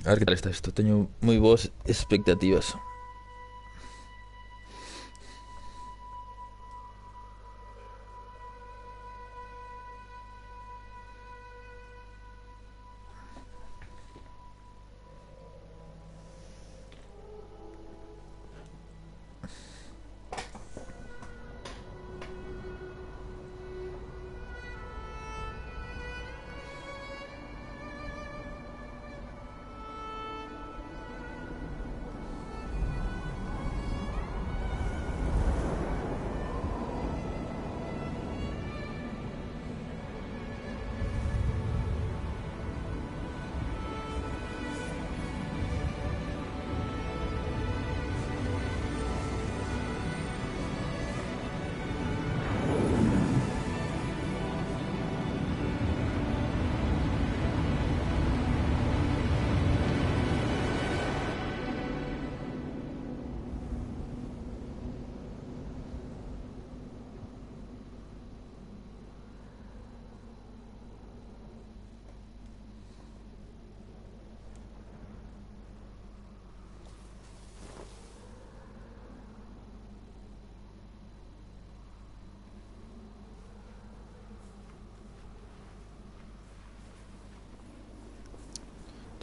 A ver que tal está isto. Teño moi boas expectativas.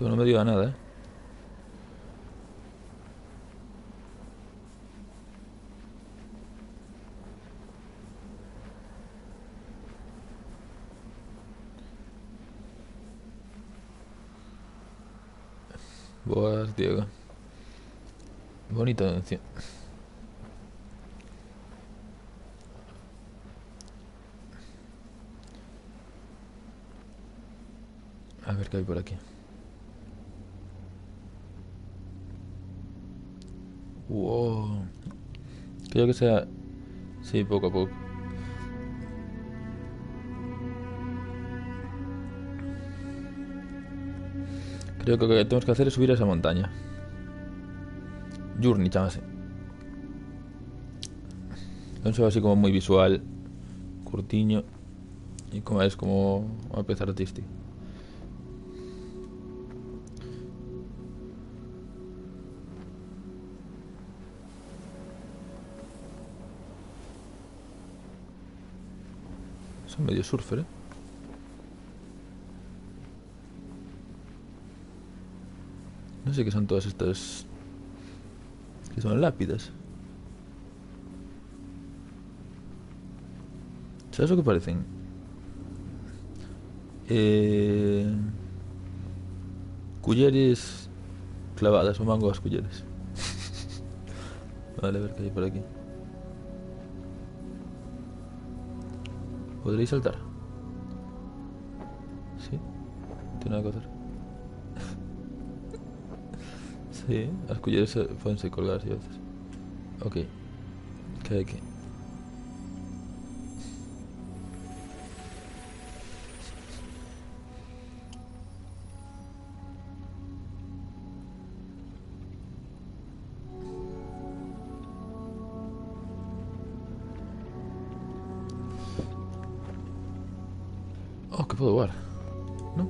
Tú non me diga nada, eh. Boas, Diego. Bonito anuncio. A ver que hai por aquí. Wow. Creo que sea... Sí, pouco a pouco. Creo que o que temos que hacer é subir a esa montaña. Journey chamase. É un xogo así como moi visual, curtiño, e como es como unha peza artística. Son medio surfer, eh. Non sei que son todas estas... Que son lápidas. Sabes o que parecen? Eh... Culleres clavadas, o mango das culleres. Vale, a ver que hai por aquí. ¿Podréis saltar? Sí. Tiene nada que hacer. Sí, as culleres podense colgar así a veces. Ok. Que hai aquí? Oh, que podo voar. Non?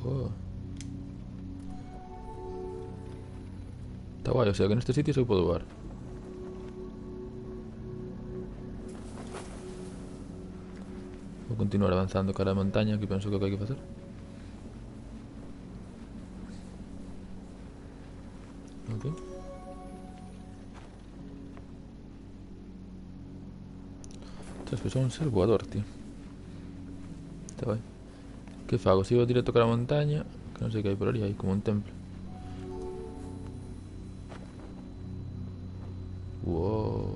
Oh. Está guai, o sea que neste sitio se podo voar. Vou continuar avanzando cara a montaña, que penso que é o que hai que facer. Ok. Tras que son un ser voador, tío. Está guai. Que fago? Sigo directo cara a montaña, que non sei que hai por ali, hai como un templo. Wow.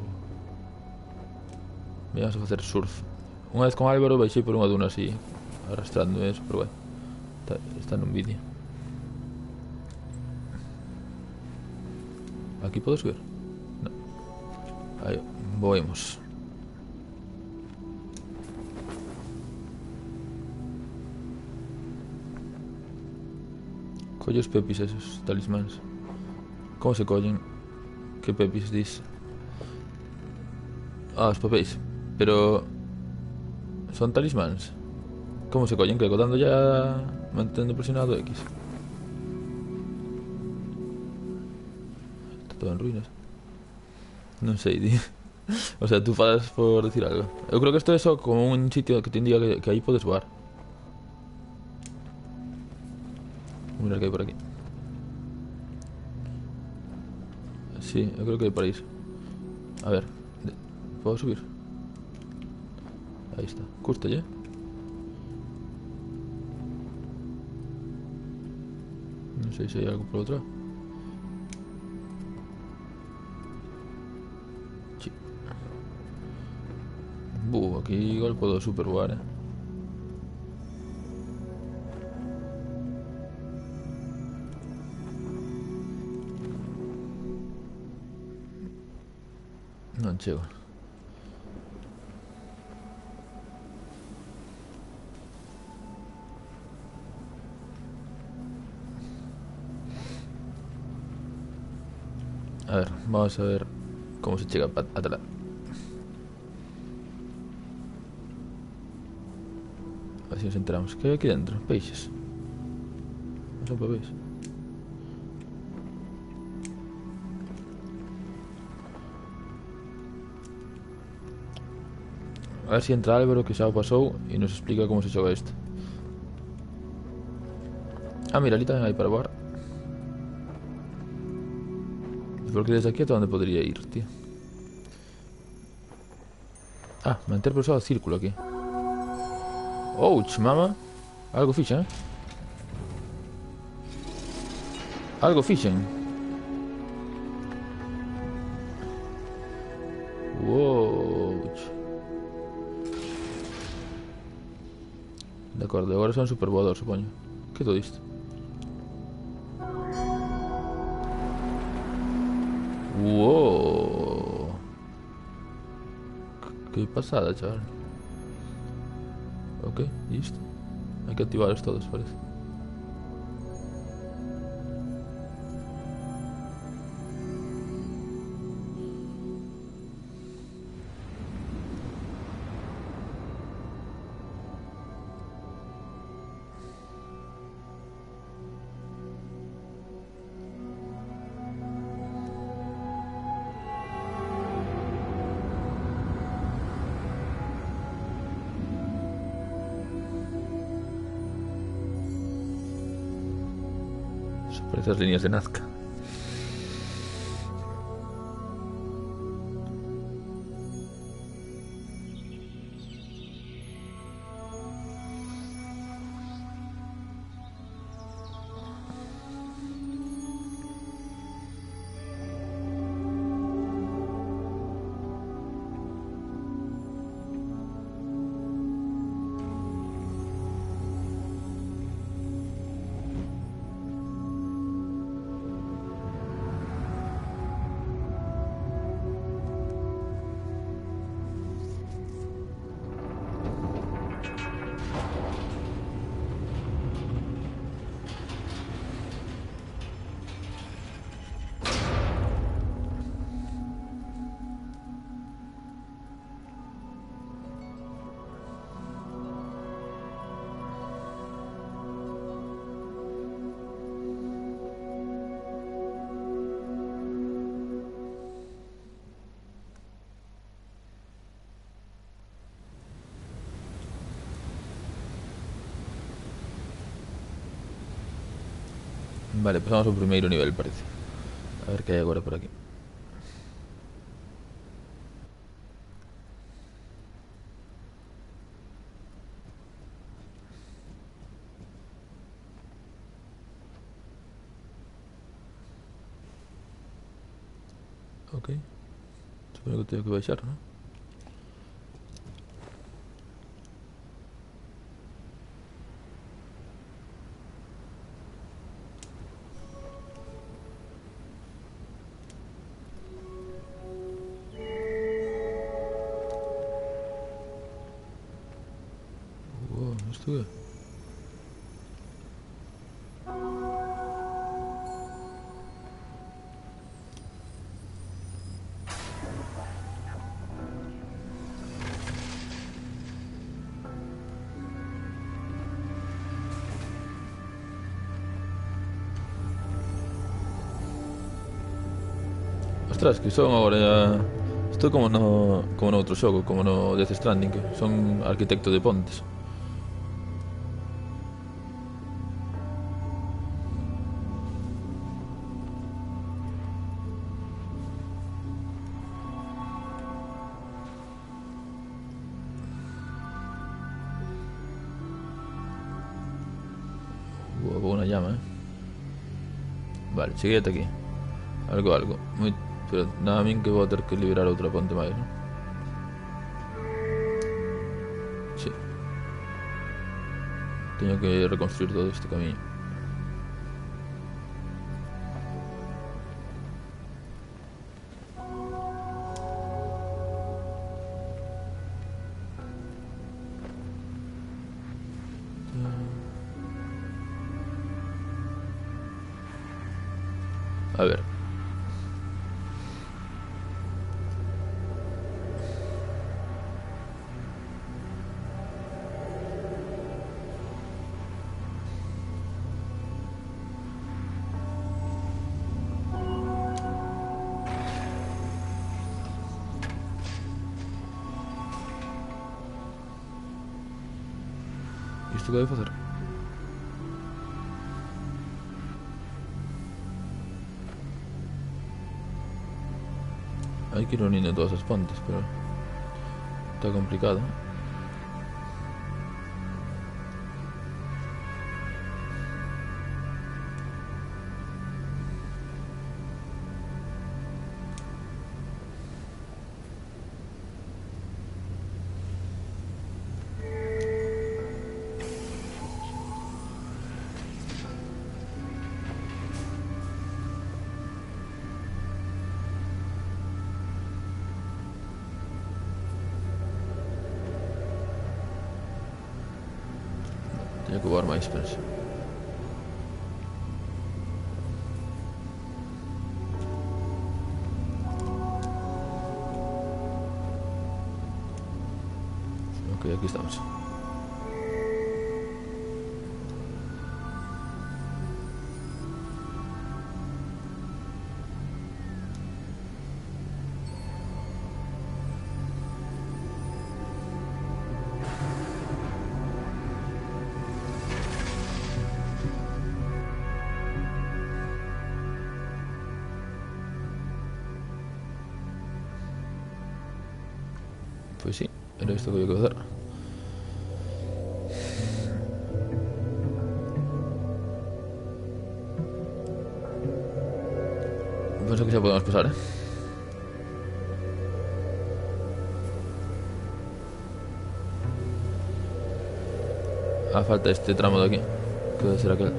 Vamos a facer surf. Unha vez con Álvaro baixei por unha duna así, arrastrando eso, pero bueno, está nun vídeo. Aquí podo subir? No. Aí, voemos. Colle os pepis esos, talismans. Como se collen? Que pepis dis? Ah, os papéis. Pero Son talismans. ¿Cómo se collen? Que dando ya... Manteniendo presionado X. Está todo en ruinas. Non sei, tío. O sea, tú falas por decir algo. Eu creo que esto é só como un sitio que te indica que aí podes voar. Mira que hai por aquí. Sí, eu creo que hai para iso. A ver, podo subir. Aí está, cústalle. Non sei se hai algo por outro. Sí. Aquí igual podo supervoar, Non chego. A ver, vamos a ver cómo se chega ata lá. A ver si nos enteramos. ¿Qué hay aquí dentro? Peixes. No son bebés. A ver si entra Álvaro, que xa o pasou, e nos explica como se xoga isto. Ah, mira, ali tamén hai para voar. Porque desde aquí ata onde podría ir, tío. Ah, manter pulsado círculo aquí. Ouch, mama. Algo fixen, Algo fixen. Ouch. De acordo, agora son super voador, supoño. Que todo isto? Wow. Que pasada, chaval. Ok, e isto? Hai que activarlos todos, parece. Por esas líneas de Nazca. Vale, pasamos ao primeiro nivel, parece. A ver que hai agora por aquí. Ok. Supongo que tengo que baixar, ¿no? Wow, ¿esto qué? Ostras, que son agora... Estou como no outro xogo, como no Death Stranding, que son arquitecto de pontes. Una llama, Vale, cheguei ata aquí. Algo. Pero nada a min que vou ter que liberar outra ponte máis, non? Sí. Teño que reconstruir todo este camiño. A ver. Isto que vai facer? Hai que ir unindo todas as pontes, pero... Está complicado. Teño que voar máis, penso. Ok, aquí estamos. Pois sí, era isto que había que facer. Penso que xa podemos pasar, falta este tramo de aquí, que debe ser aquel.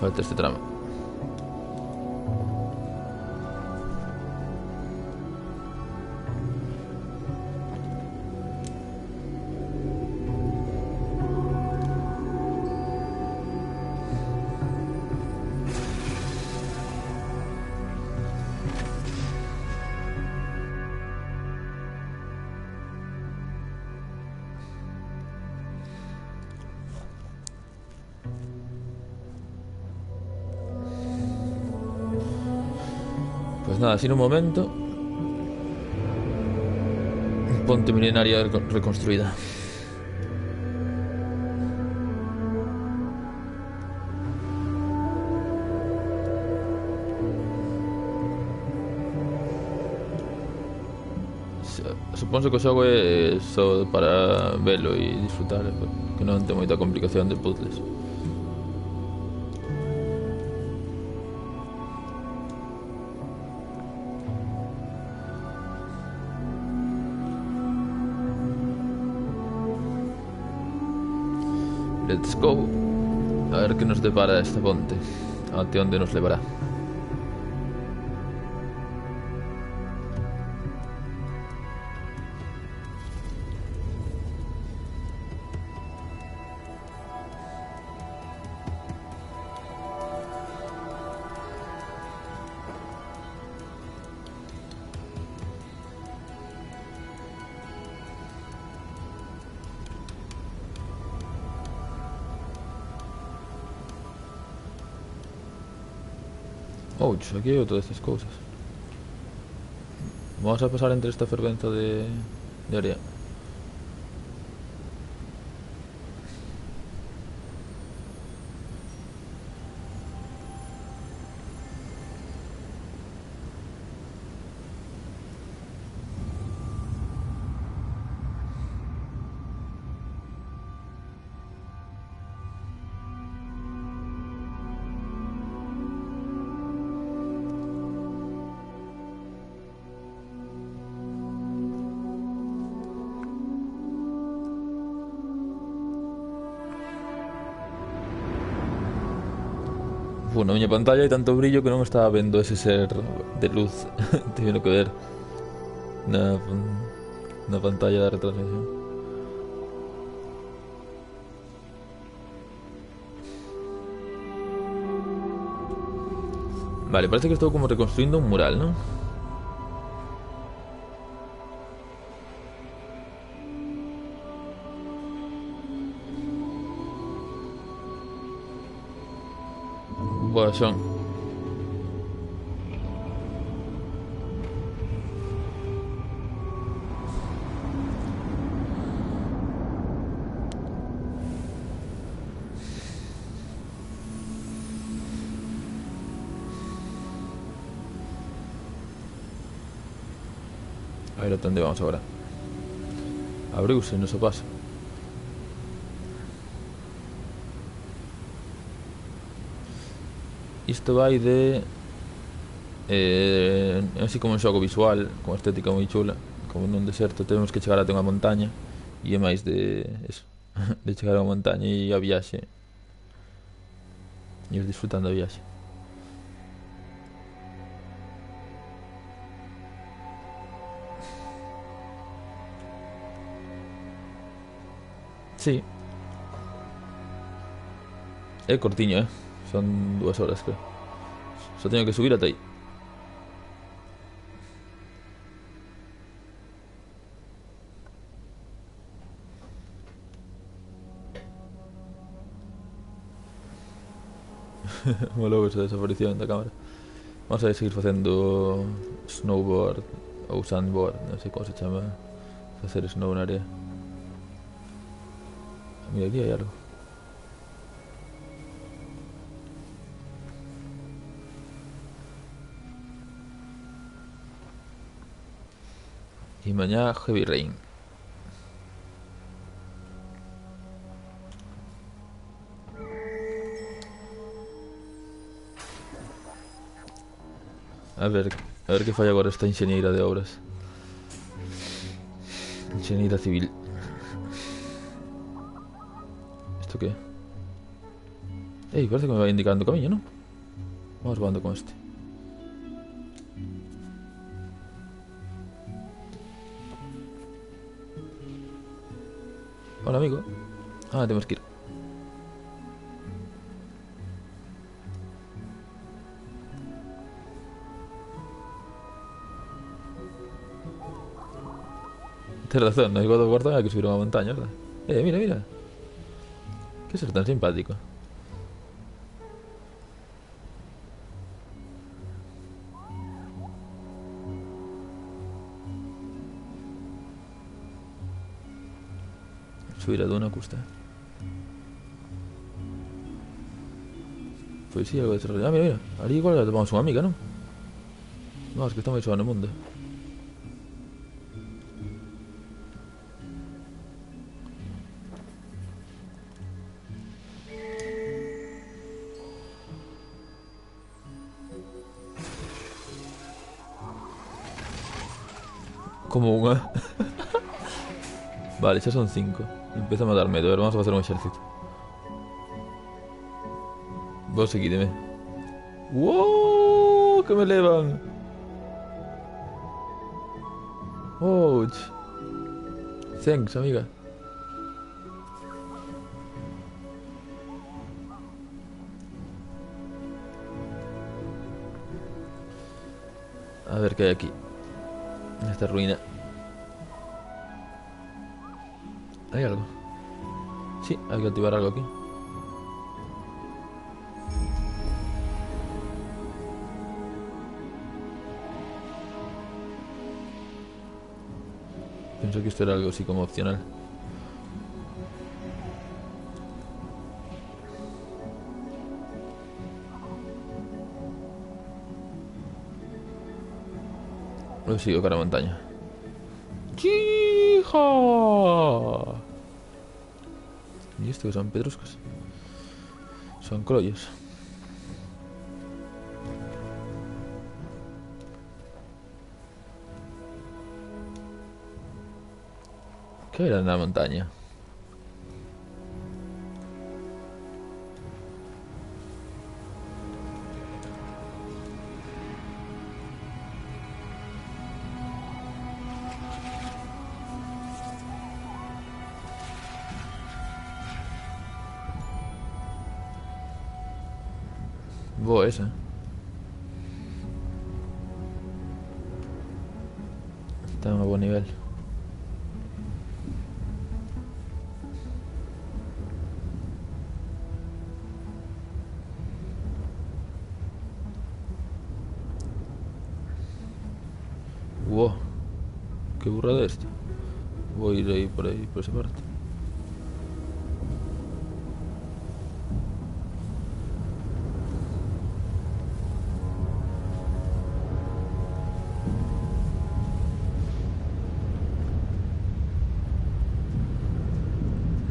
Falta este tramo. Pues nada, así en un momento. Ponte milenaria reconstruida. Supongo que o xogo é só para velo e disfrutar, que non ten moita complicación de puzzles. Let's go. A ver que nos depara esta ponte. Até onde nos levará. Ouch, aquí hay otra de estas cosas. Vamos a pasar entre esta ferventa de área. Na miña pantalla hai tanto brillo que non estaba vendo ese ser de luz. Tiene que ver na, na pantalla da retransmisión. Vale, parece que estou como reconstruindo un mural, non? Boa, son. A ver onde vamos agora. Abriuse no seu paso. Isto vai de así como un xogo visual, con estética moi chula. Como nun deserto temos que chegar até unha montaña. E é máis de eso, de chegar a unha montaña e a viaxe. E ir disfrutando a viaxe. Sí. É cortiño, son 2 horas, creo. Só teño que subir ata aí. Moi logo esa desaparición da cámara. Vamos a seguir facendo snowboard ou sandboard, non sei como se chama. Facer snow na área. Mira, aquí hai algo. E mañá heavy rain. A ver que falla agora esta enxeñeira de obras. Enxeñeira civil. Isto que? Ei, parece que me vai indicando o camiño, non? Vamos voando con este. Hola, amigo. Ah, temos que ir. Tens razón, no God of War hai que subir unha montaña, verdad? Mira, mira. Que ser tan simpático. Subir a duna custa. Pois si, algo de desarrollo. Ah, mira, mira. Ali igual tomamos unha amiga, non? No, es que está moi soa no mundo. Como unha. Vale, xa son 5. Empezamos a dar medo. A ver, vamos a facer un exército. Vos seguideme. ¡Wow! Que me elevan. Ouch. Thanks, amiga. A ver qué hay aquí. En esta ruina. ¿Hay algo? Sí, hay que activar algo aquí. Pensé que esto era algo así como opcional. Luego sigo cara a montaña. ¡Hija! ¿Y esto que son pedruscas? Son crollos. ¿Qué era en la montaña? Buah, esa. Está en un buen nivel. Wow, qué burrada esto. Voy a ir ahí, por esa parte.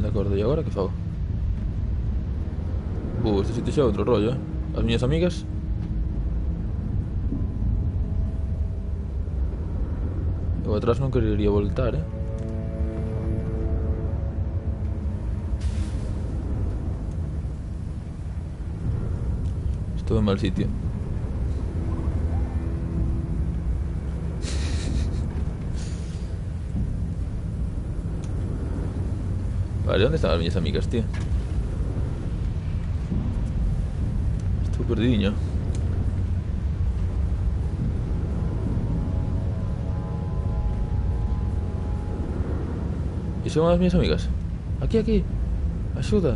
De acuerdo, ¿y ahora qué fago? Este sitio xa é outro rollo, eh? As miñas amigas. Eu atrás non querería voltar, eh? Estou en mal sitio. Vale, onde están as miñas amigas, tío? Estou perdidiño. E son as miñas amigas? Aquí, aquí. Axuda.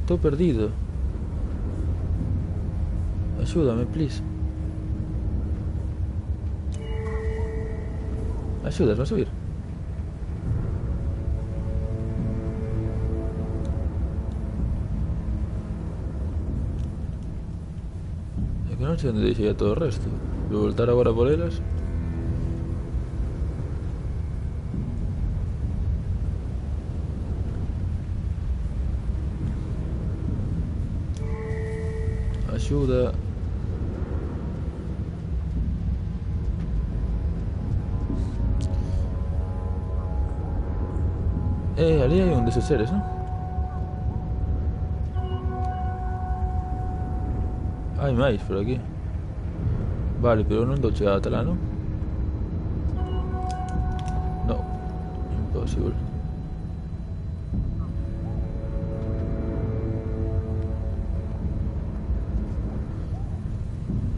Estou perdido. Axúdame, please. Axudas, vas a subir. É que non sei onde deixei a todo o resto. Vou voltar agora por elas. Axuda. Ali hai un deses seres, non? Hai máis por aquí. Vale, pero non dou chegada ata lá, non? No, imposible.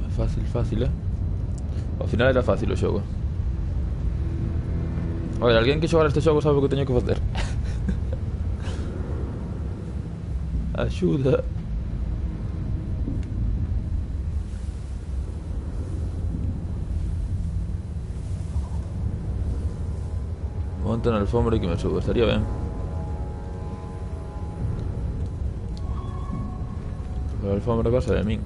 Fácil, fácil, eh? Ao final era fácil o xogo. A ver, alguén que xogar este xogo sabe o que teño que facer. Axuda. Monta na alfombra e que me subo, estaría ben. Pero a alfombra pasa de min.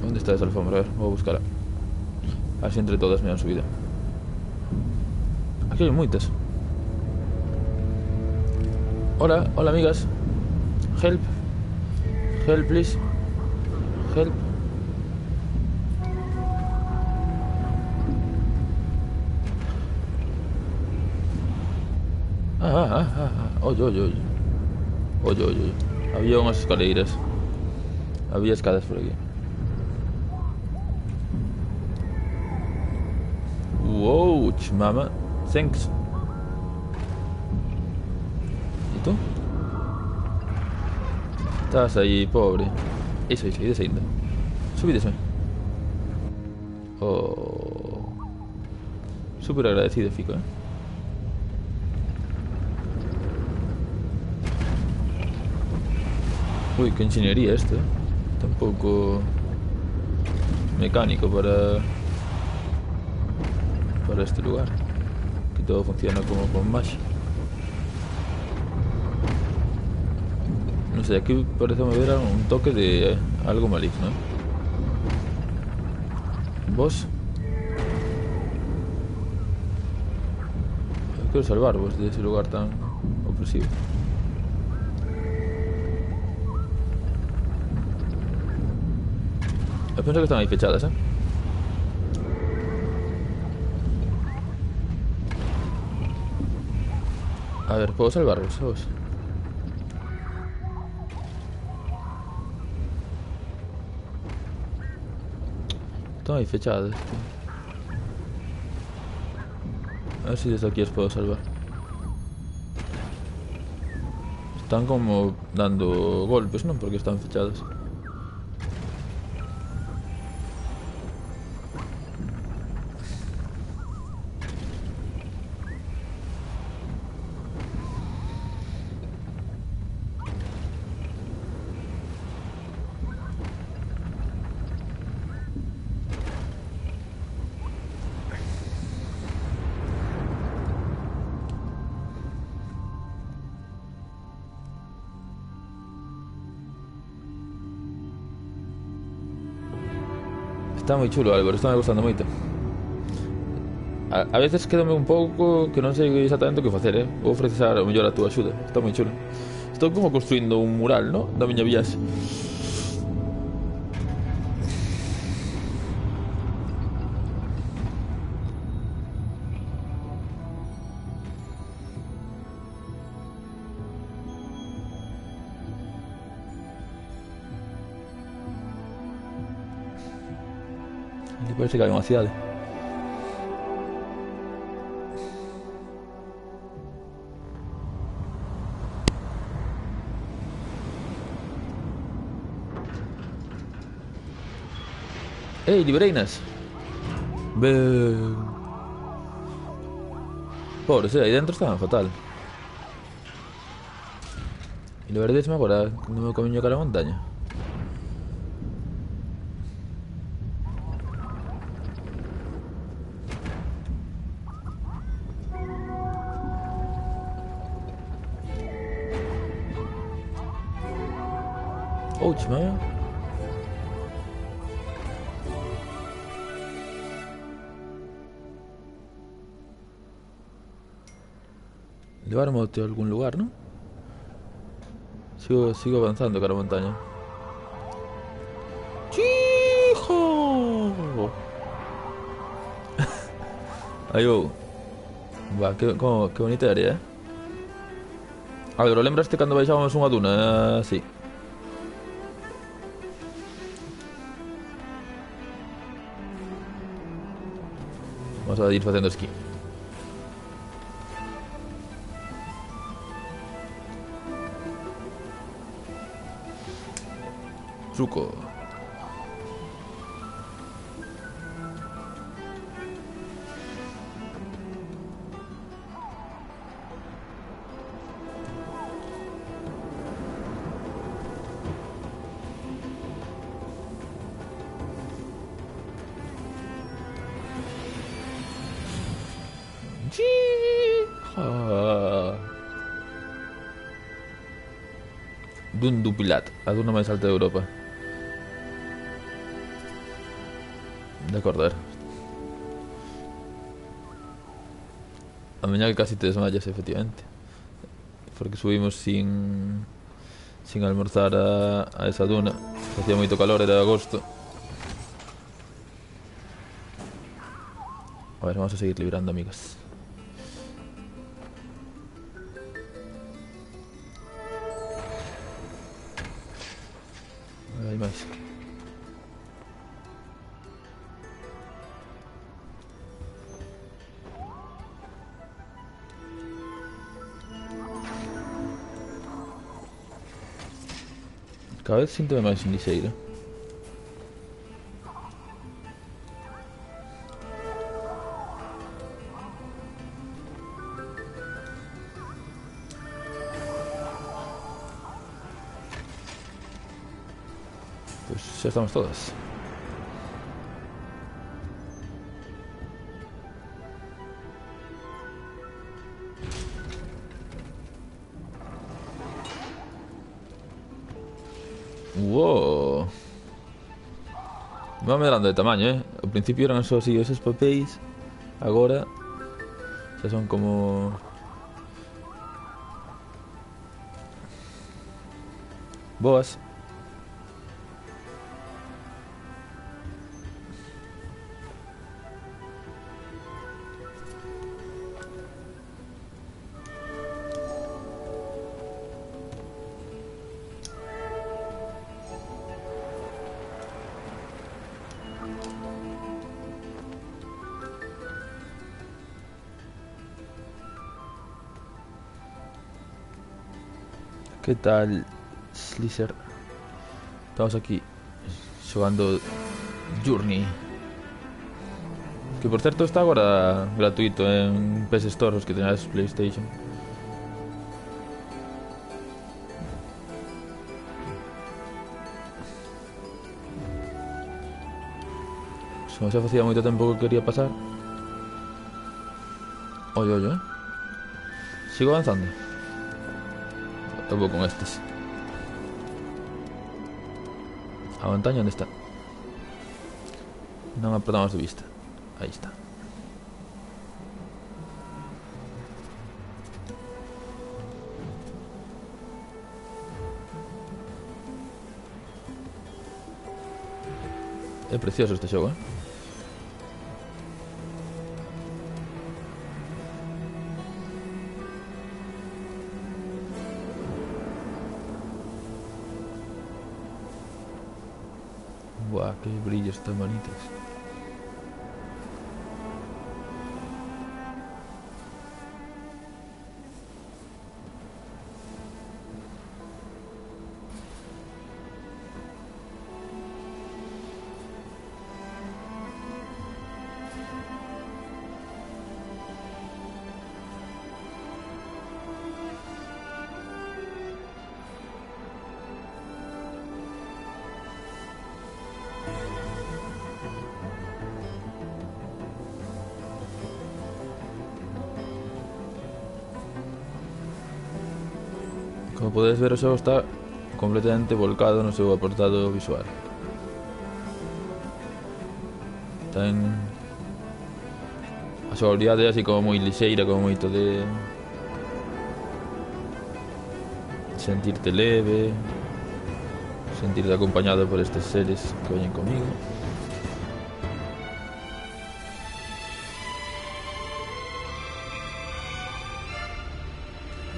Onde está esa alfombra? A ver, vou a buscarla. Así entre todas me han subido. Aquí hai moitas. Hola, hola amigas. Help. Help, please. Help. Oye, oye, oye. Oye, oye, oye. Había unhas escaleiras. Había escadas por aquí. Wow, mama. Thanks. ¿Y tú? Estás ahí, pobre. Eso, ir descendiendo. Subídese. Oh. Súper agradecido, fico, eh. Uy, qué ingeniería esto, eh. Tampoco... mecánico para este lugar. Que todo funciona como con magia. No sé, aquí parece haber un toque de algo maligno, ¿eh? ¿Vos? Quiero salvaros de ese lugar tan opresivo. Yo pienso que están ahí fechadas, ¿eh? A ver, ¿puedo salvaros, vos? Están ahí fechadas, tío. A ver si desde aquí os puedo salvar. Están como dando golpes, ¿no? Porque están fechadas. Está moi chulo, Álvaro, está me gustando moito. A veces quedame un pouco que non sei exactamente o que facer, vou ofrecer o mellor a túa axuda. Está moi chulo. Estou como construindo un mural, ¿no? Da miña viaxe. E parece que hai unha cidade. Ei, libereinas. Ben. Pobres, aí dentro estaban fatal. E lo verdesme agora no meu camiño cara a montaña. Ouch, mano. Levarme a algún lugar, ¿no? Sigo avanzando cara a montaña. ¡Chijo! Aí vou. Va, que bonita área, Álvaro, lembraste cando baixábamos unha duna? Sí. Vamos a ir facendo esquí. Truco. Dundupilat, a duna máis alta de Europa. De acordo, a ver. A miña que casi te desmayas, efectivamente. Porque subimos sin almorzar a esa duna. Facía moito calor, era de agosto. A ver, vamos a seguir librando, amigas. Hai máis. Cada vez síntome máis lixeiro. Pues xa estamos todas. Wow. Va medrando de tamaño, Ao principio eran só así esos papéis. Agora xa son como... boas. Que tal, Slicer? Estamos aquí xogando Journey. Que por certo está agora gratuito en PS Store, os que teñades PlayStation. Se non xa facía moito tempo que quería pasar. Oye, oye, sigo avanzando. Eu vou con estes. A montaña onde está? Non a perdamos de vista. Aí está. É precioso este xogo, Buah, que brillos tan bonitos. Como podedes ver, o xogo está completamente volcado no seu apartado visual. Ten a xogabilidade así como moi lixeira, como moito de sentirte leve, sentirte acompañado por estes seres que veñen comigo.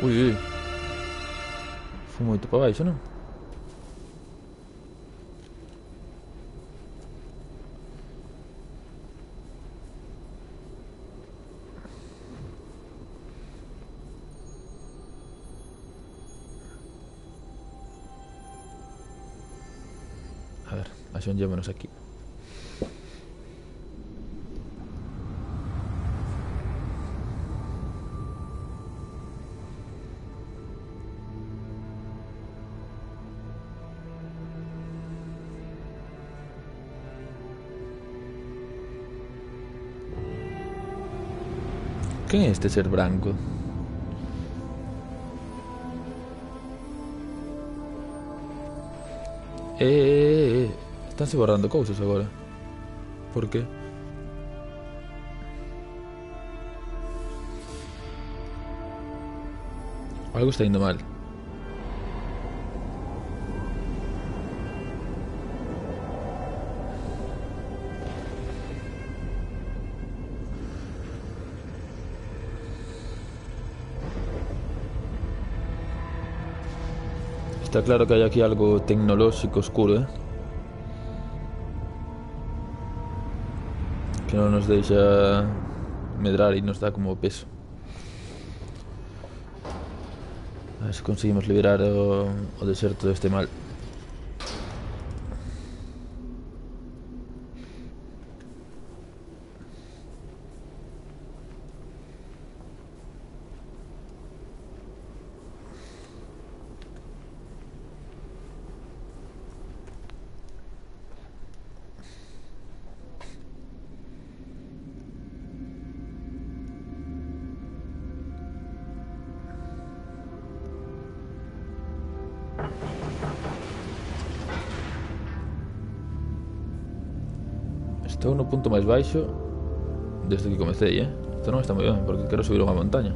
Ui, ui. Fui moito para baixo, non? A ver, axonllémonos aquí. Quen é este ser branco? Estánse borrando cousas agora. Por qué? Algo está indo mal. Está claro que hai aquí algo tecnolóxico oscuro, que non nos deixa medrar e nos dá como peso. A ver se conseguimos liberar o deserto deste mal. Estou no punto máis baixo desde que comecei, Isto non está moi ben, porque quero subir unha montaña.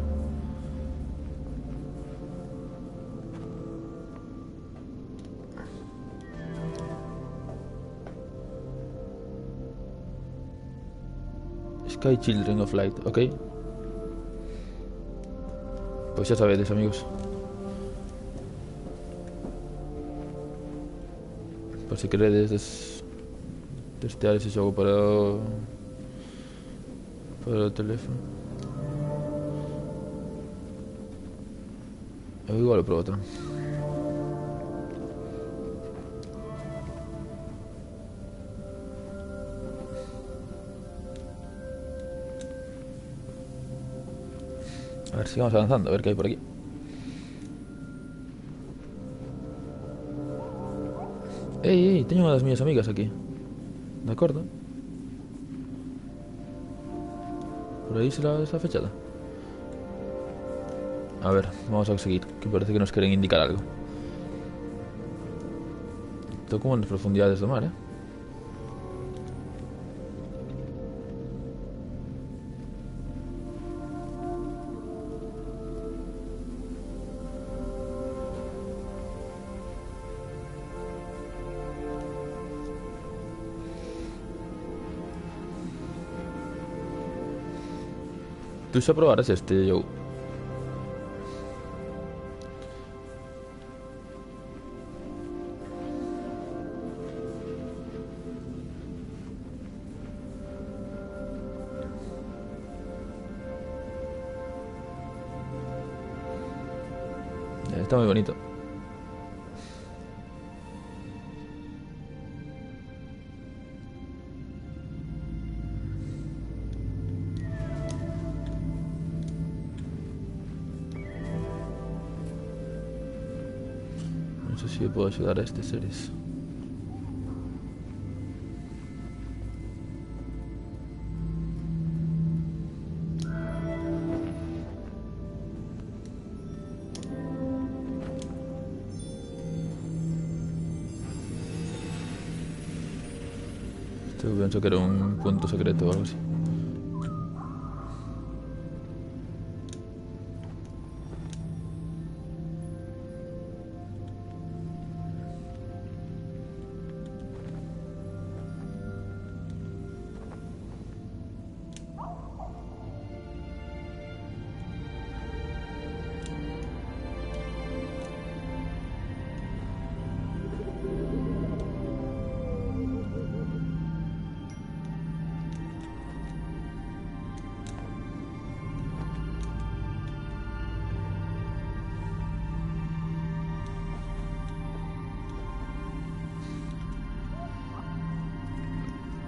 Sky Children of Light, ok. Pois xa sabedes, amigos. Por si queredes testear ese xogo para o teléfono. Eu igual o probo tamén. A ver, sigamos avanzando, a ver que hai por aquí. Ei, teño unha das miñas amigas aquí. De acordo. Por aí será esa fechada. A ver, vamos a seguir, que parece que nos queren indicar algo. Estou como nas profundidades do mar, Tú xa probaras este jogo? Está moi bonito. Non sei se eu podo axudar a estes seres. Isto penso que era un punto secreto ou algo así.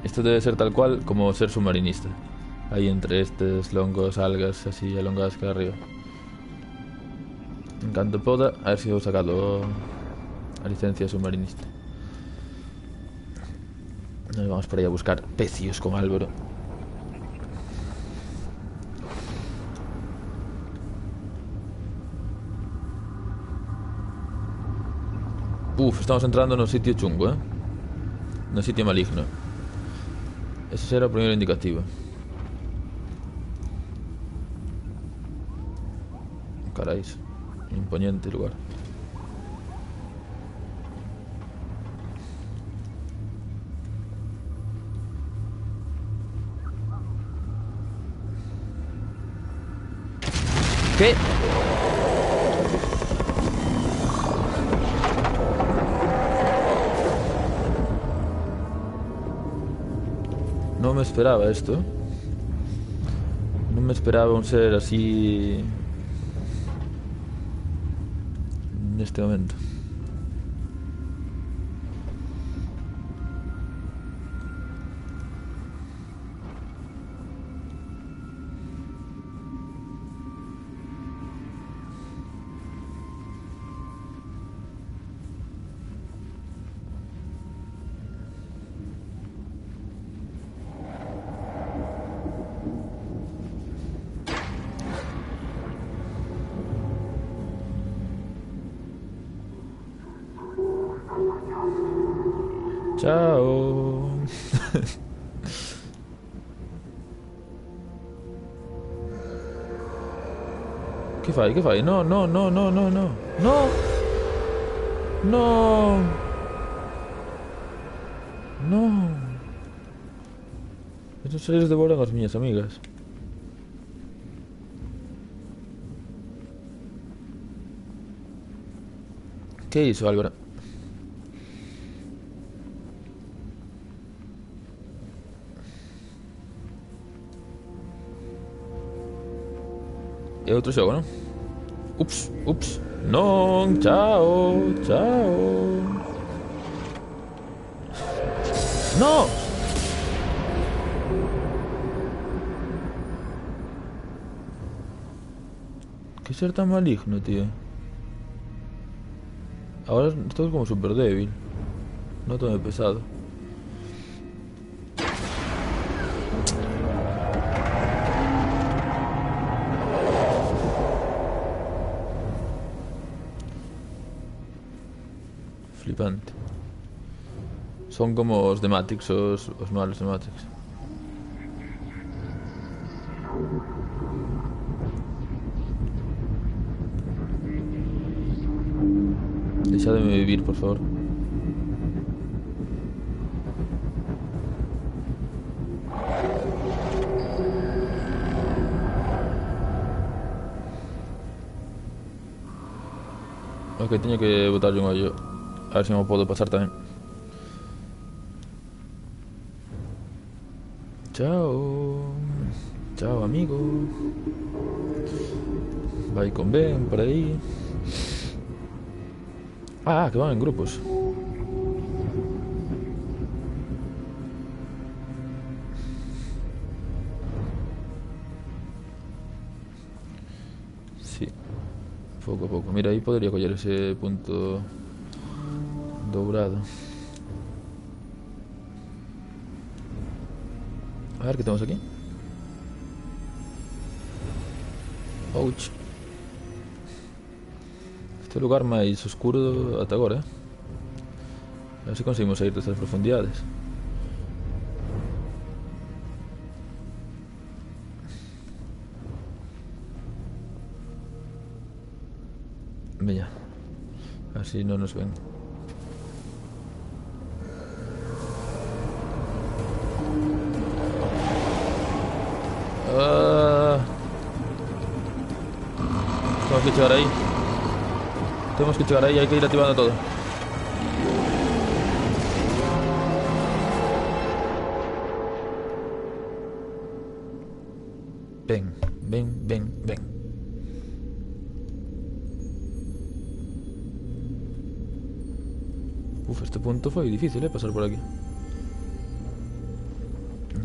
Isto debe ser tal cual como ser submarinista. Aí entre estes longos algas así alongadas que arriba. En canto poda, a ver se vou sacado a licencia de submarinista. Nos vamos por aí a buscar pecios con Álvaro. Estamos entrando no sitio chungo, no sitio maligno. Ese será o primeiro indicativo. Carais, imponente lugar. ¿Qué? No me esperaba esto. No me esperaba un ser así en este momento. Chao. Que fai, que fai? No, no, no, no, no, no. No! No! No! Estos seres devoran as miñas amigas. Que é iso, Álvaro? É outro xogo, non? Ups, ups. Non, chao, chao. No! Que ser tan maligno, tío. Ahora estoy como súper débil. No tan pesado. Flipante. Son como os de Matrix, os malos de Matrix. Deixadme vivir, por favor. Ok, teño que botarlle un ollo. A ver se me podo pasar tamén. Chao. Chao, amigo. Vai con ben por aí. Ah, que van en grupos. Sí. Pouco a pouco. Mira, aí podría coller ese punto dourado. A ver, que temos aquí? Ouch. Este é o lugar máis oscuro ata agora, A ver se conseguimos sair destas profundidades. Veña. Así non nos ven. Tenemos que chegar aí. Tenemos que chegar aí, hai que ir activando todo. Ven, ven, ven, ven. Uf, este punto foi difícil, pasar por aquí.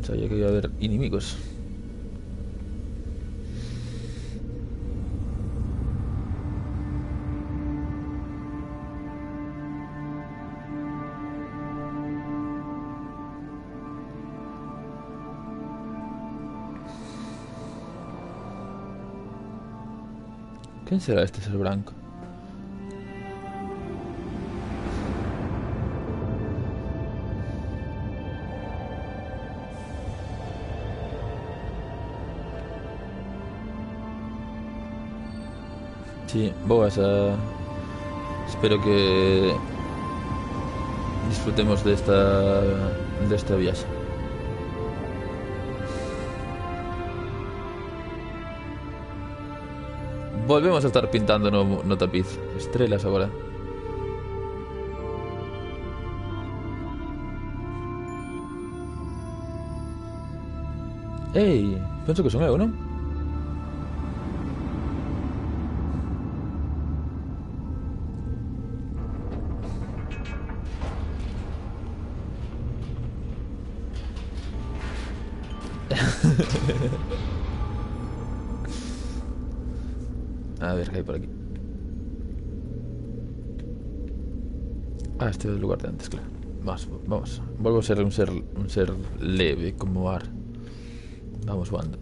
Sabía que iba a haber enemigos. ¿Quién será este ser blanco? Sí, boas espero que disfrutemos de esta viaxe. Volvemos a estar pintando no tapiz. Estrelas agora. Ei, penso que son eu, non? A ver, ¿qué hay por aquí? Ah, este es el lugar de antes, claro. Vamos. Vuelvo a ser un ser leve como Ar. Vamos jugando.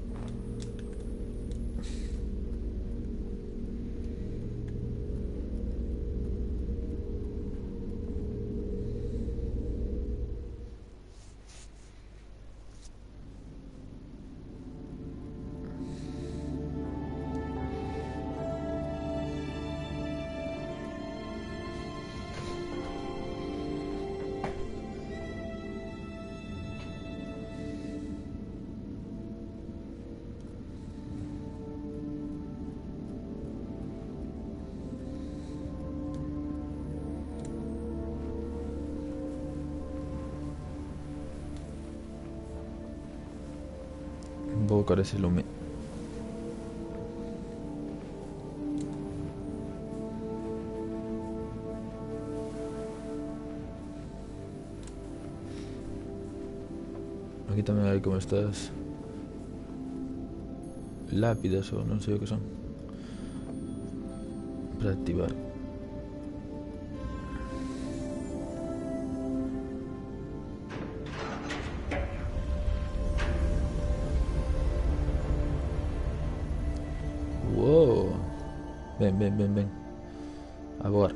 invocar ese lume. Aquí también hay como estas lápidas o no sé qué son para activar. Wow. Ven. A voar.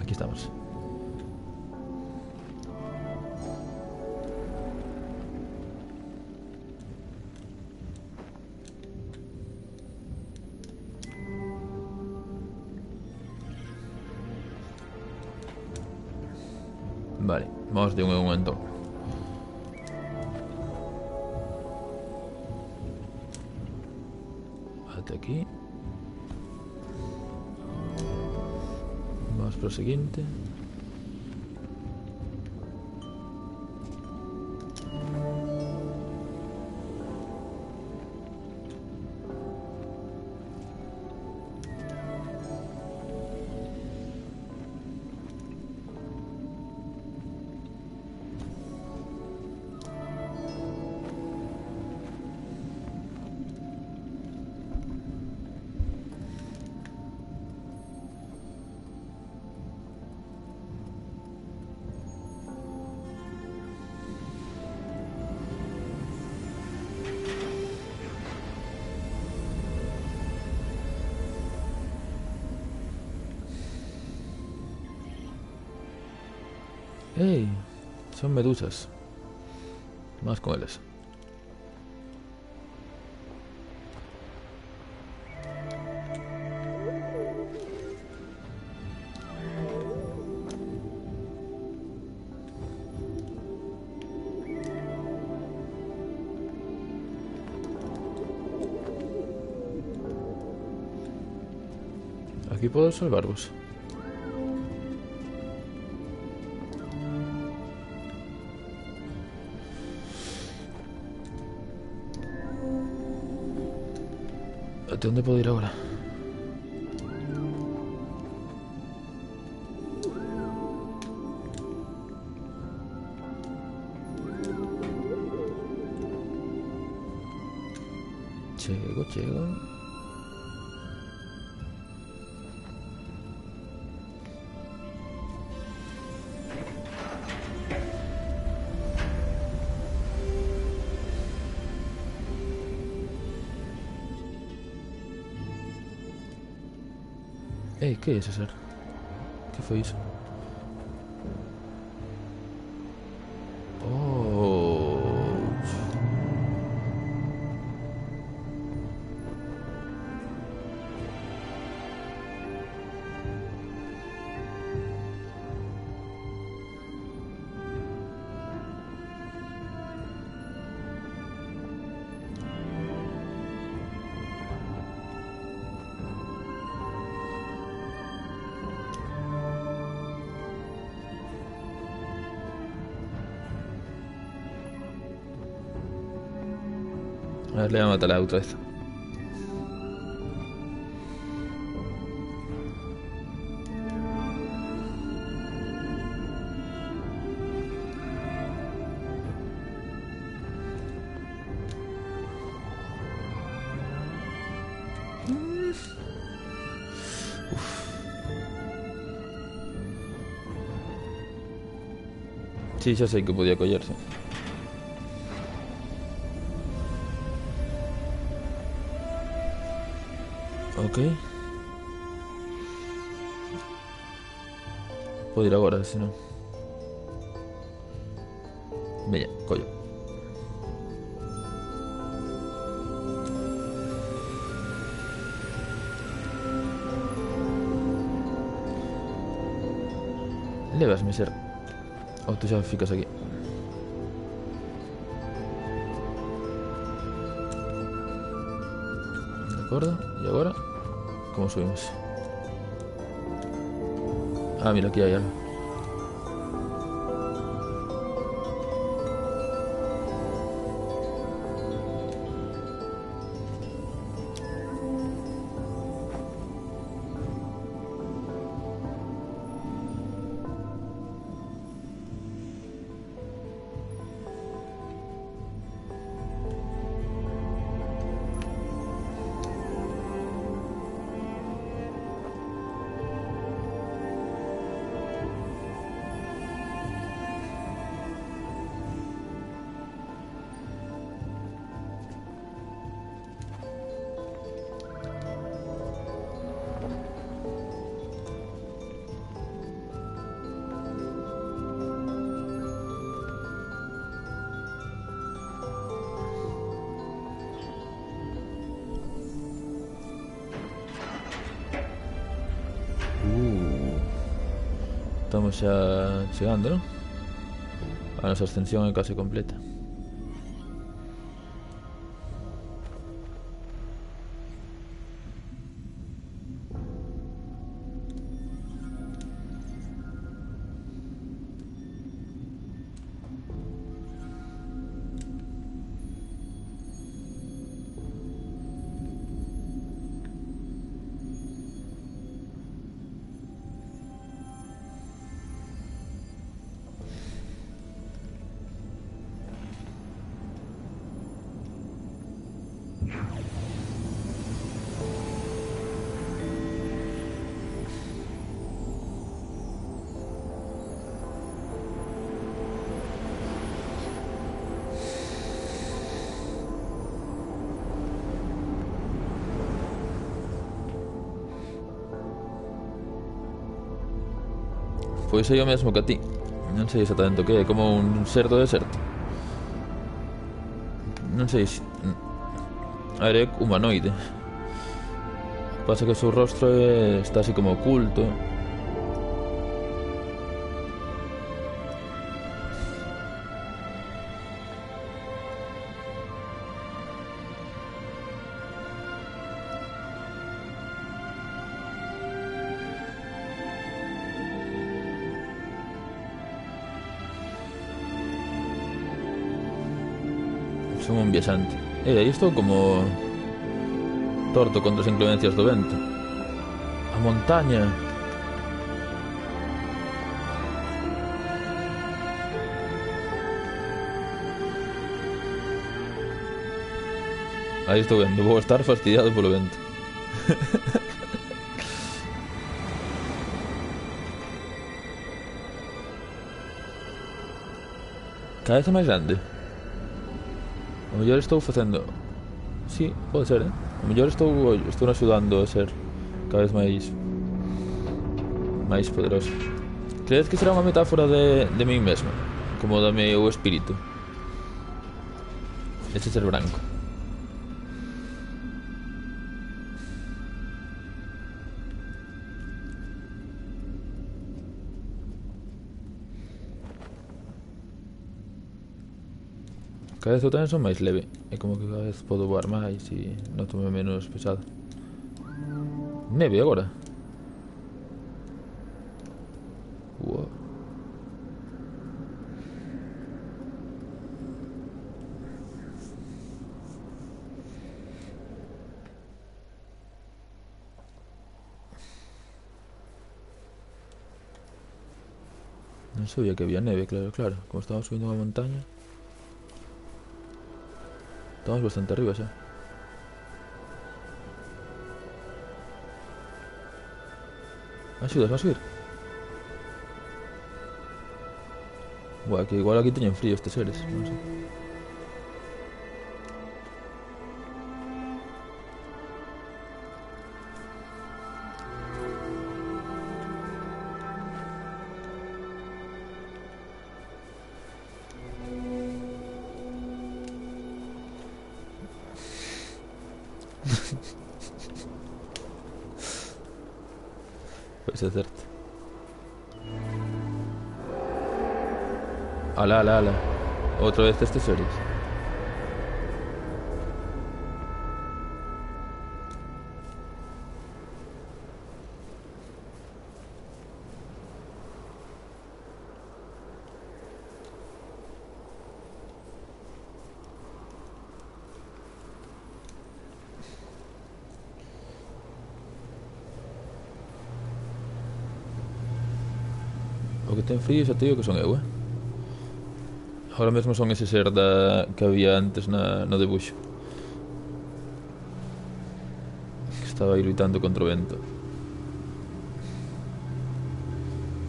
Aquí estamos. Vale, vamos de un momento. Hasta aquí. Vamos por lo siguiente. ¡Ey! Son medusas. Más con ellas. Aquí puedo salvarvos. ¿De dónde puedo ir ahora? Llego. Ey, ¿qué es eso? ¿Qué fue eso? Oh. A ver, le voy a matar la otra vez. Sí, ya sé que podía collarse. Ok. Puedo ir ahora, si no. Venga, collo. Levas, mi ser. Ou tú xa ficas aquí. De acordo. E agora? Como subimos? Ah, mira, aquí hai algo. Estamos xa chegando, non? A nosa ascensión é case completa. Pois é o mesmo que a ti. Non sei exactamente o que é, como un ser do deserto. Non sei se... A ver, é humanoide. Pasa que o seu rostro está así como oculto. Son un viaxante. Aí estou como torto contra as inclemencias do vento. A montaña. Aí estou vendo, vou estar fastidiado polo vento. Cada vez é máis grande. O mellor estou facendo... Sí, pode ser, O mellor estou axudando a ser cada vez máis poderoso. Credes que será unha metáfora de mí mesmo? Como do meu espírito? Este ser branco. Cada vez eu tamén son máis leve. É como que cada vez podo voar máis e noto-me menos pesado. Neve agora. Uou. Non sabía que había neve, claro. Como estaba subindo unha montaña. Estamos bastante arriba xa. Axudas, vas a subir? Buah, que igual aquí teñen frío estes seres, non sei. Pois é certo. Ala, ala, ala. Outra vez estas series. O que ten frío xa te digo que son eu, Ahora mesmo son ese ser que había antes no debuxo, que estaba aí lutando contra o vento.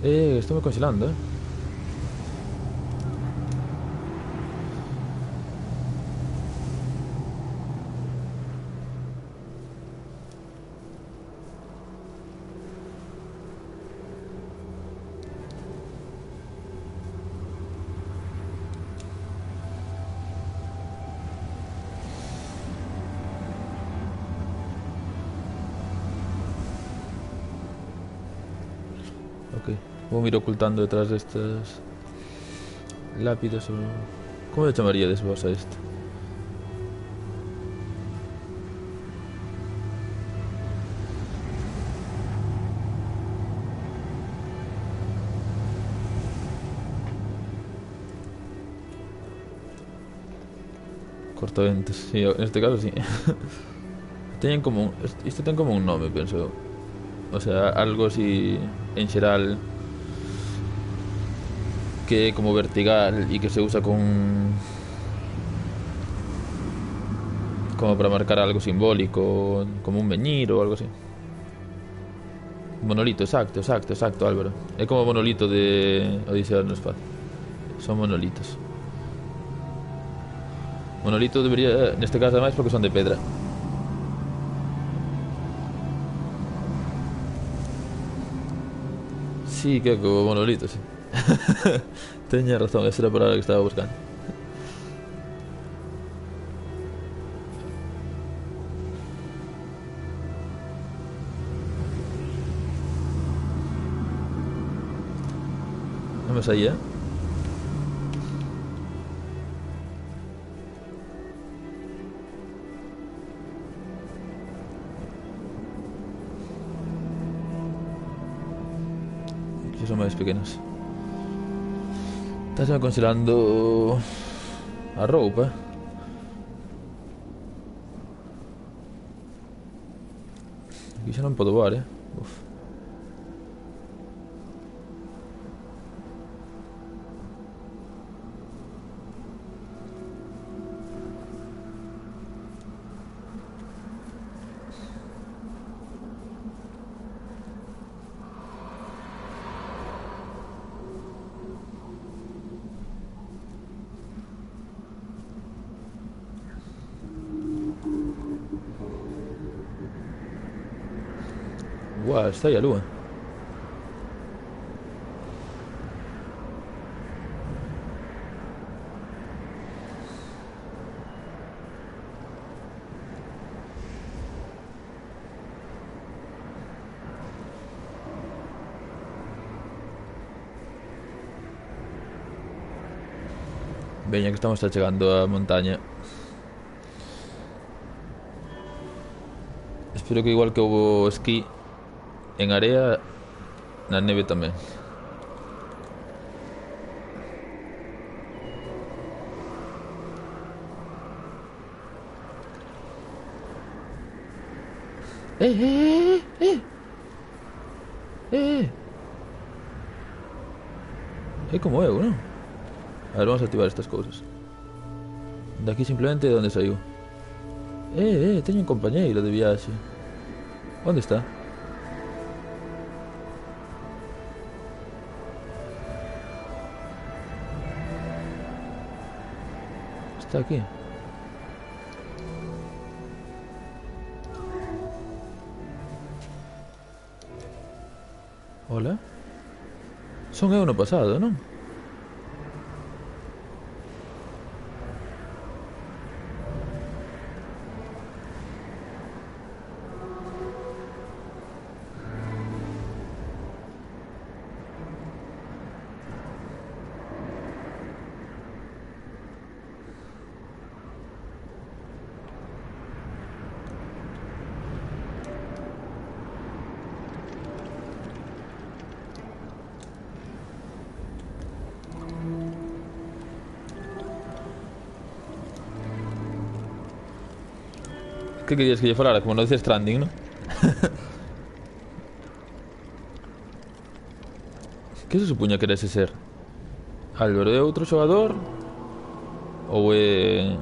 Estou me congelando, Ok, vou me ir ocultando detrás destas lápidas ou... Como le chamaríades vos a isto? Cortaventos, sí, neste caso sí. Teñen como isto ten como un nome, penso. O sea, algo así en xeral que é como vertical e que se usa como para marcar algo simbólico, como un veñir ou algo así. Monolito, exacto, Álvaro. É como o monolito de Odisea no espacio. Son monolitos. Monolito debería, neste caso ademais, porque son de pedra. Sí, que como monolito, sí. Teña razón, esa era a palabra que estaba buscando. Non me saía. Que son máis pequenos. Estás congelando a roupa. Aquí xa non podo voar, Uf. Guau, está aí a lúa. Veña, que estamos chegando á montaña. Espero que igual que houbo esquí en area, na neve tamén. É como eu, non? A ver, vamos a activar estas cousas. De aquí simplemente de onde saiu. Teño un compañeiro de viaxe. Onde está? Está aquí. Hola. Son eu no pasado, non? Que querías que lle falara? Como no dice Stranding, ¿no? Que se supuña que eres ser? Álvaro é outro xogador? Ou é...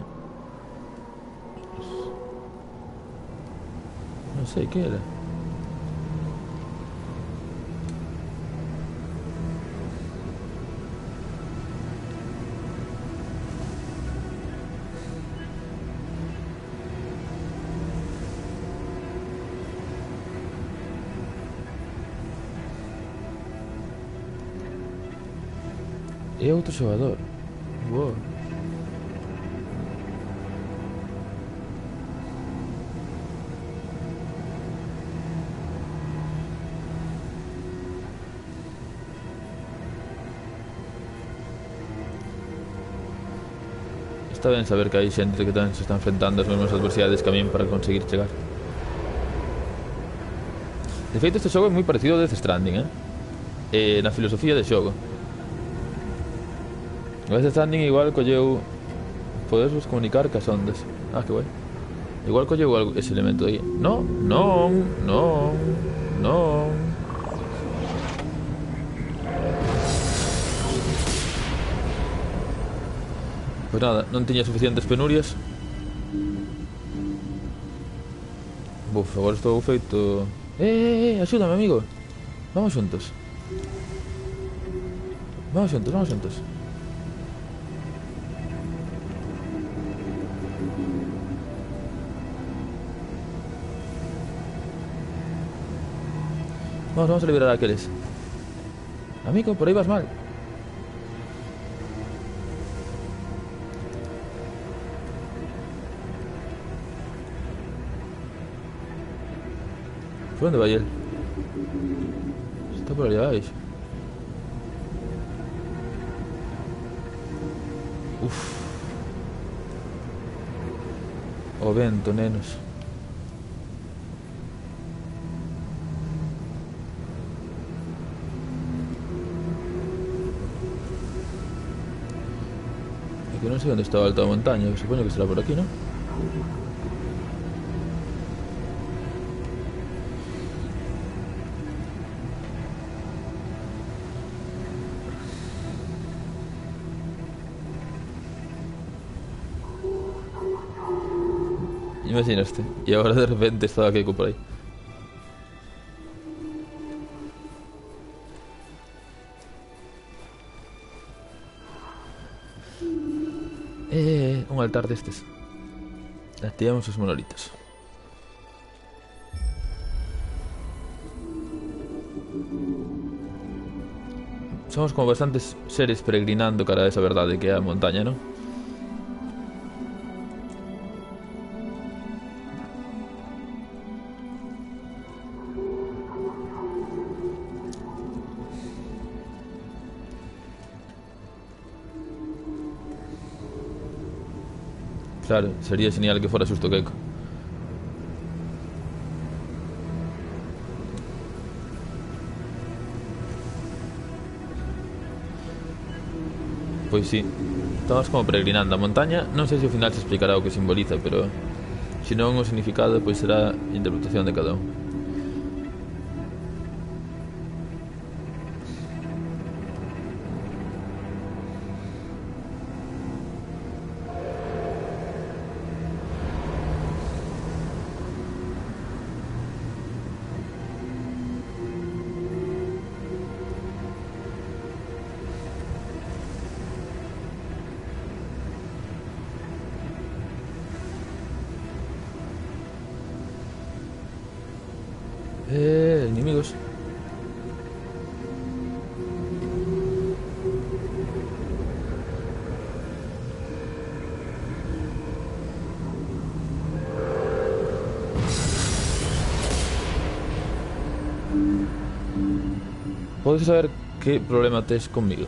Non sei que era. É outro xogador. Wow. Está ben saber que hai xente que tamén se está enfrentando as mesmas adversidades que a min para conseguir chegar. De feito, este xogo é moi parecido ao Death Stranding, na filosofía de xogo. O Death Stranding igual colleu poderos comunicar cas ondas. Ah, que guai. Igual colleu ese elemento aí. No, non, non, non. Pois nada, non tiña suficientes penurias. Buf, agora estou feito... axúdame, amigo. Vamos xuntos. Vamos xuntos, vamos xuntos. Vamos a liberar a aqueles. Amigo, por aí vas mal. ¿Por dónde va él? Está por allá abaixo. Uf. O vento, nenos. Que non sei onde está a alta montaña. Supoño que será por aquí, ¿no? Imaginaste. Y ahora de repente estaba Keiko por ahí. Un altar destes. Activamos os monolitos. Somos como bastantes seres peregrinando cara a esa verdade que é a montaña, non? Claro, sería genial que fuera xusto Keiko. Pois sí, estamos como peregrinando a montaña. Non sei se ao final se explicará o que simboliza, pero se non o significado, pois será interpretación de cada un. Enemigos. Podes saber que problema tes conmigo?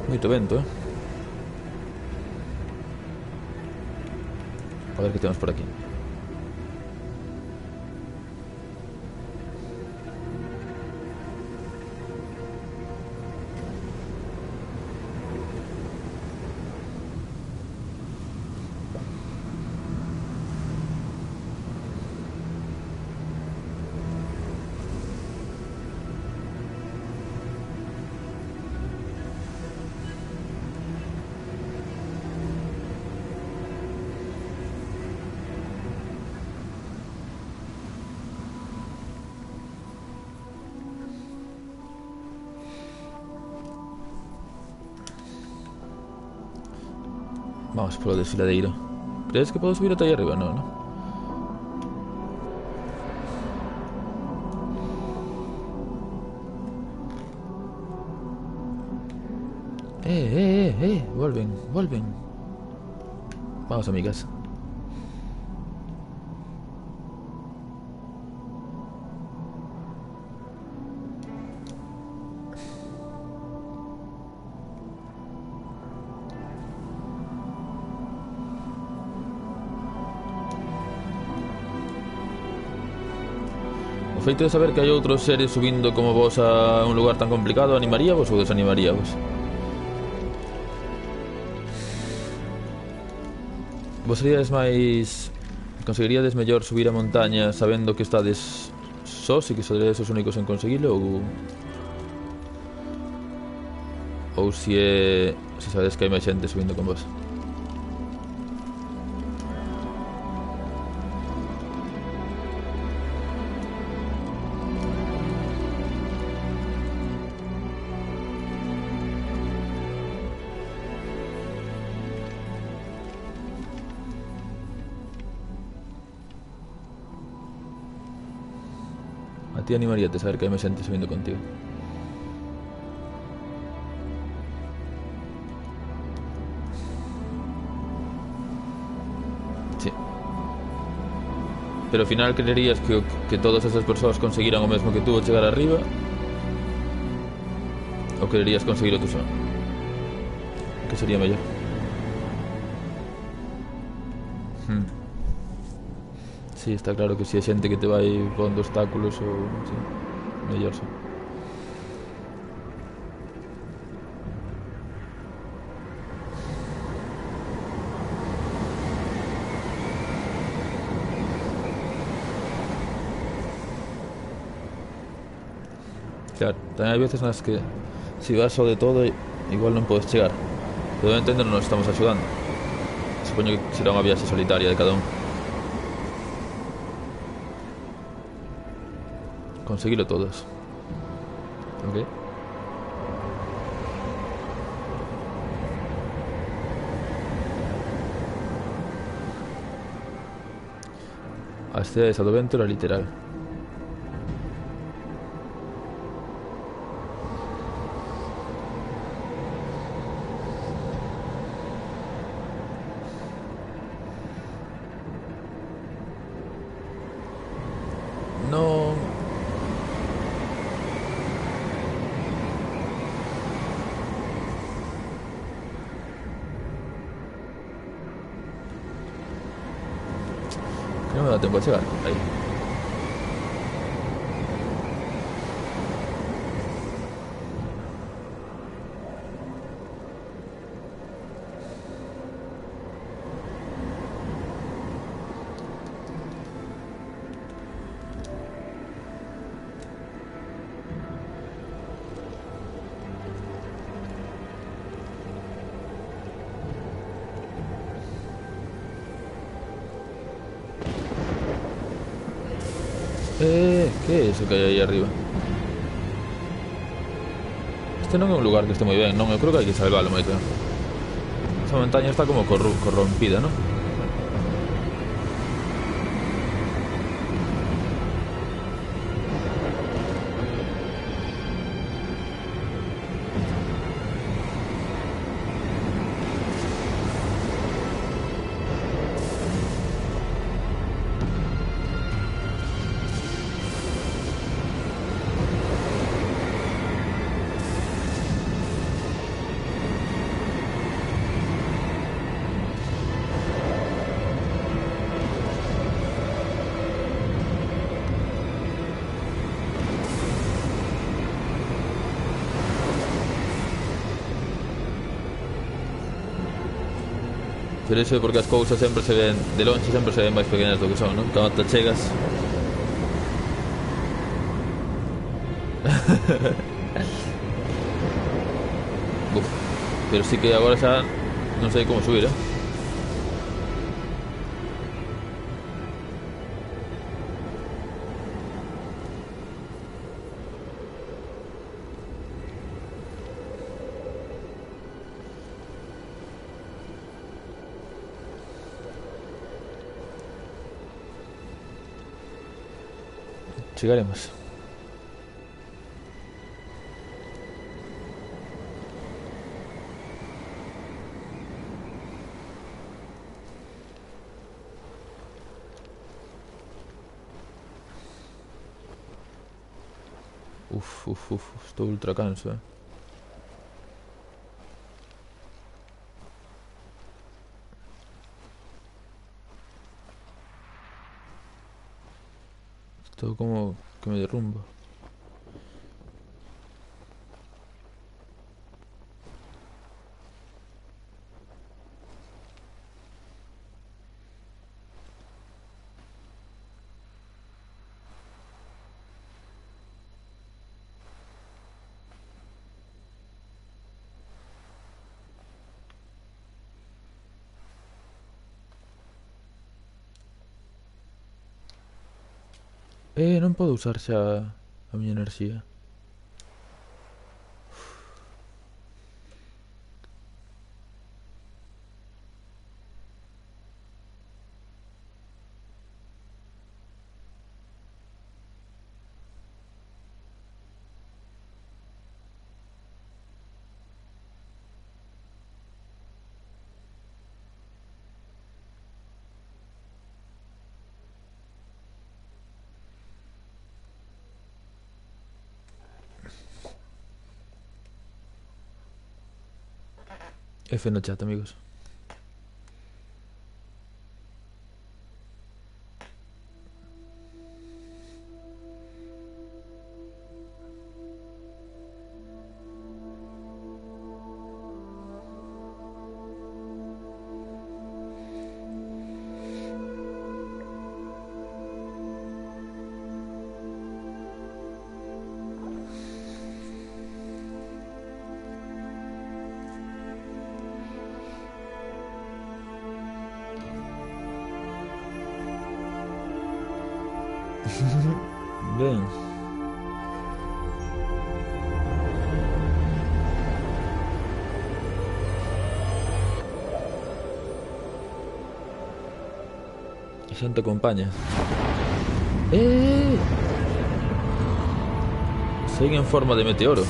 Moito vento, A ver que temos por aquí. Vamos polo desfiladeiro. Crees que podo subir ata aí arriba? No, no. Volven, volven. Vamos, amigas. O feito de saber que hai outros seres subindo como vos a un lugar tan complicado animaríavos ou desanimaríavos? Vos seríades máis... conseguiríades mellor subir a montaña sabendo que estades sós e que seríades os únicos en conseguilo ou se sabedes que hai máis xente subindo con vos? A ti animaríate saber que hai máis xente subindo contigo? Sí. Pero ao final creerías que todas esas persoas conseguiran o mesmo que tú chegar arriba? Ou quererías conseguirlo tú só? Que sería mellor? Sí, está claro que si hai xente que te vai pondo obstáculos ou... sí, mellor só. Claro, tamén hai veces nas que si vas só de todo igual non podes chegar. Pero de entender non nos estamos axudando. Supoño que será unha viaxe solitaria de cada un. Conseguilo todos. Ok. A estea esa do vento era literal. No... no me da tempo a chegar. Aí. Que é iso que hai aí arriba? Este non é un lugar que este moi ben, non? Eu creo que hai que salvalo moito. Esa montaña está como corrompida, non? Pero iso é porque as cousas sempre se ven de longe, sempre se ven máis pequenas do que son, non? Cando te chegas. Uf, pero sí que agora xa non sei como subir, Chegaremos. Uf, estou ultra canso, Estou como que me derrumbo. Non podo usar xa a miña enerxía. F no chat, amigos. Ben. A xente acompaña. Seguen en forma de meteoro.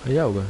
Hai auga.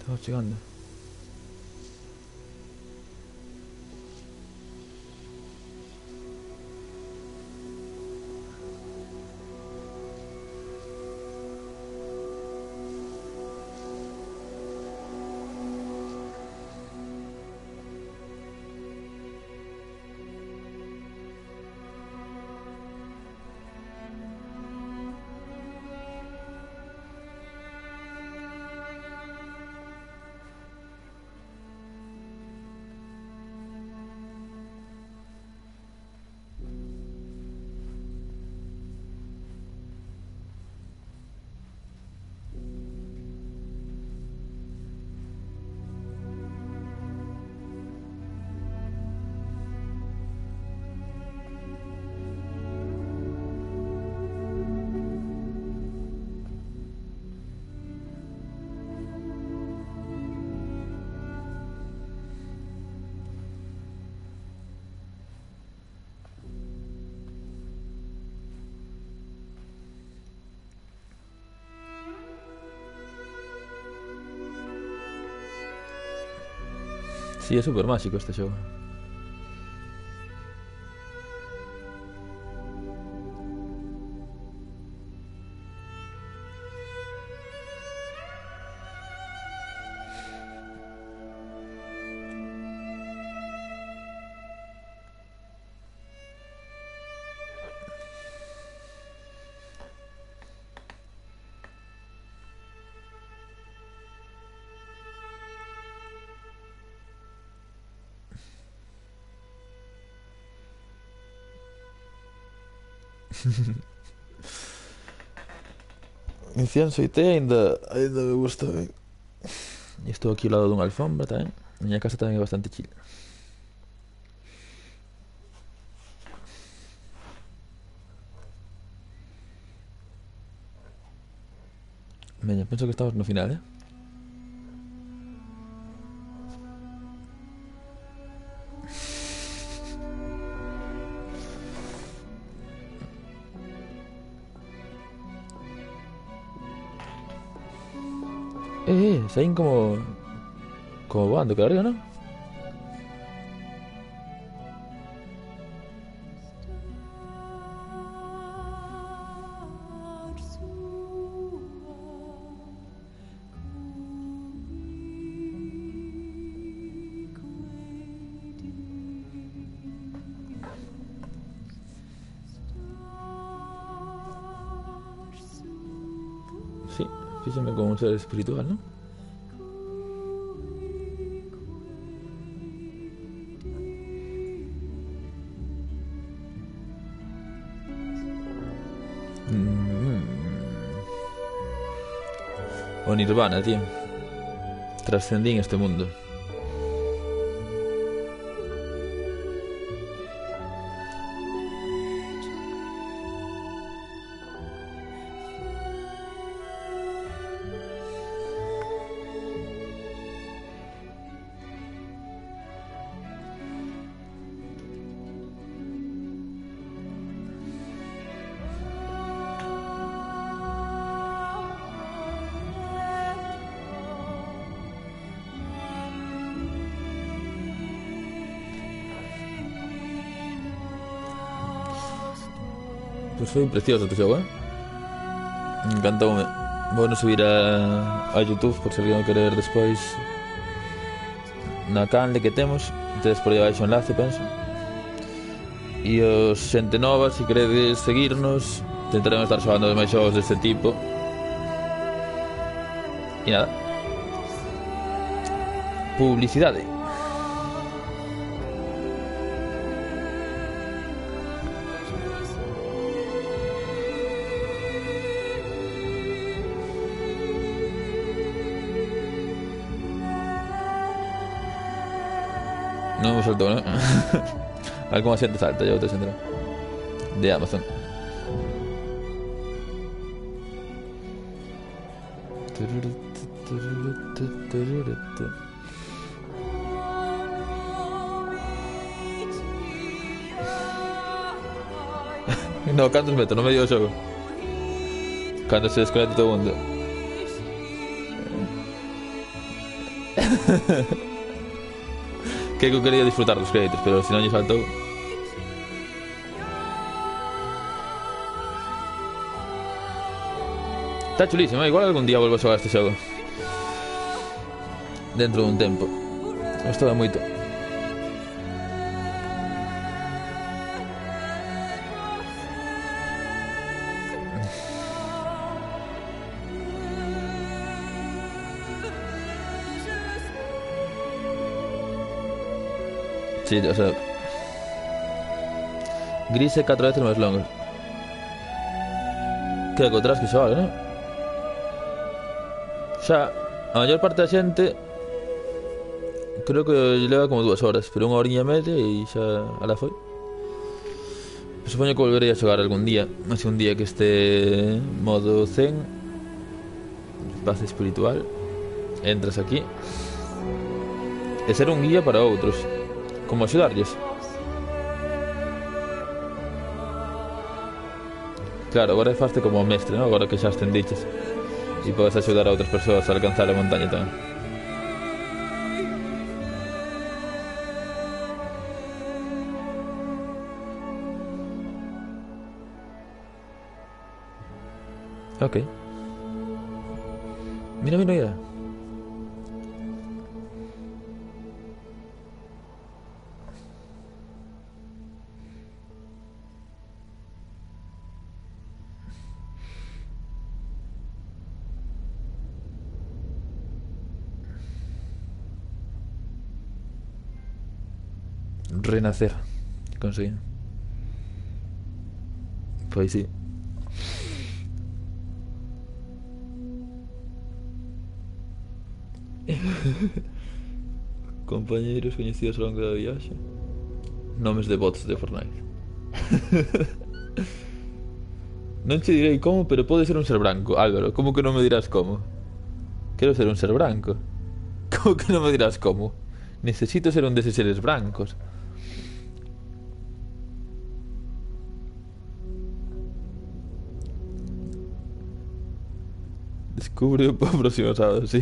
Estamos llegando. Sí, es súper mágico este show. Incienso e té ainda me gusta ben. E estou aquí ao lado dunha alfombra tamén. A miña casa tamén é bastante chill. Veña, penso que estamos no final, eh? saen como... Como voando, que arriba, ¿no? Sí, fíjame como un ser espiritual, ¿no? O Nirvana, tío. Trascendí en este mundo. Pues foi precioso este xogo, Me encantoume. Vou non subir a YouTube por se alguén o querer despois na canle que temos. Tedes por aí abaixo o enlace, penso. E os xente nova, se queredes seguirnos, tentaremos estar xogando máis xogos deste tipo. E nada. Publicidade. Non me saltou, ¿no? Algún xente salta, ya outra xente non. De Amazon. No, cantos meto, no me dio o xogo. Cando se desconecta todo o mundo. Que eu quería disfrutar dos créditos, pero se non lle saltou. Está chulísimo, igual algún día volvo a xogar este xogo. Dentro dun tempo. Gostaba moito. Sí, o sea, gris é 4 veces máis longo. Que encontrás que xa vale, non? Xa, a maior parte da xente creo que leva como 2 horas, pero 1 horiña e media e xa ala foi. Supoño que volverei a xogar algún día, así un día que este modo zen, paz espiritual, entras aquí e ser un guía para outros, como axudarlles. Claro, agora faste como mestre, ¿no? Agora que xa ascendiches e podes axudar a outras persoas a alcanzar a montaña tamén. Ok. Mira, mira, mira. Renacer. Conseguí. Pois sí. Compañeiros coñecidos ao longo da viaxe. Nomes de bots de Fortnite. Non che direi como, pero pode ser un ser branco. Álvaro, como que non me dirás como? Quero ser un ser branco. Como que non me dirás como? Necesito ser un deses seres brancos. Cubre o próximo sábado, sí.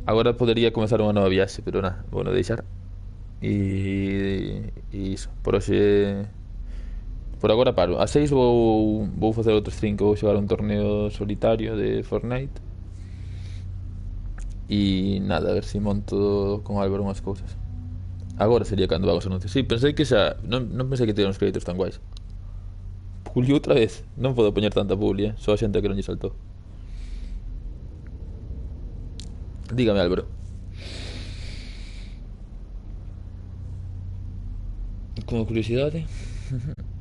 Agora podería comezar unha nova viaxe, pero nada, bueno, deixar. E iso, por hoxe. Por agora paro. A 6 vou facer outro stream que vou xogar un torneo solitario de Fortnite. E nada, a ver se monto con Álvaro unhas cousas. Agora sería cando vagos anuncios. Sí, pensei que xa. Non pensei que tiran os créditos tan guais. Publi outra vez. Non podo poñer tanta publi, Só a xente que non lle saltou. Dígame, Álvaro. Como curiosidade.